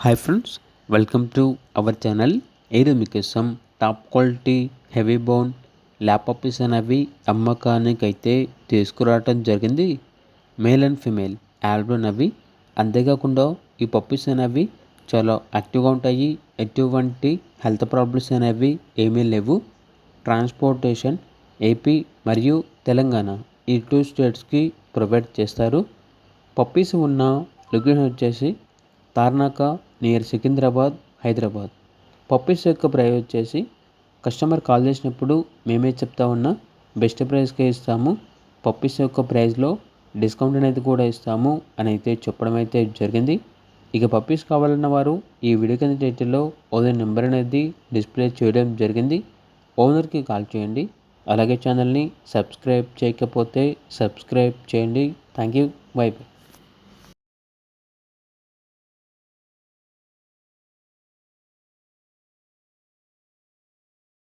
Hi friends, welcome to our channel. ఈరోజు మీకోసం top quality heavy bone lap puppies అనేవి అమ్మకానికి అయితే తీసుకురావటం జరిగింది. మేల్ అండ్ ఫిమేల్ ఆల్బన్ అవి. అంతేకాకుండా ఈ పప్పీస్ అనేవి చాలా యాక్టివ్గా ఉంటాయి. ఎటువంటి హెల్త్ ప్రాబ్లమ్స్ అనేవి ఏమీ లేవు. ట్రాన్స్పోర్టేషన్ ఏపీ మరియు తెలంగాణ ఈ 2 స్టేట్స్కి ప్రొవైడ్ చేస్తారు. పప్పీస్ ఉన్న లొకేషన్ వచ్చేసి తార్నాక నియర్ సికింద్రాబాద్, హైదరాబాద్. పప్పీస్ యొక్క ప్రైస్ వచ్చేసి కస్టమర్ కాల్ చేసినప్పుడు మేమే చెప్తా ఉన్నా బెస్ట్ ప్రైస్కే ఇస్తాము. పప్పీస్ యొక్క ప్రైస్లో డిస్కౌంట్ అనేది కూడా ఇస్తాము అని అయితే చెప్పడం అయితే జరిగింది. ఇక పప్పీస్ కావాలన్న వారు ఈ వీడియో కింద టైటిల్లో ఓనర్ నెంబర్ అనేది డిస్ప్లే చేయడం జరిగింది. ఓనర్కి కాల్ చేయండి. అలాగే ఛానల్ని సబ్స్క్రైబ్ చేయకపోతే సబ్స్క్రైబ్ చేయండి. Thank you. By by.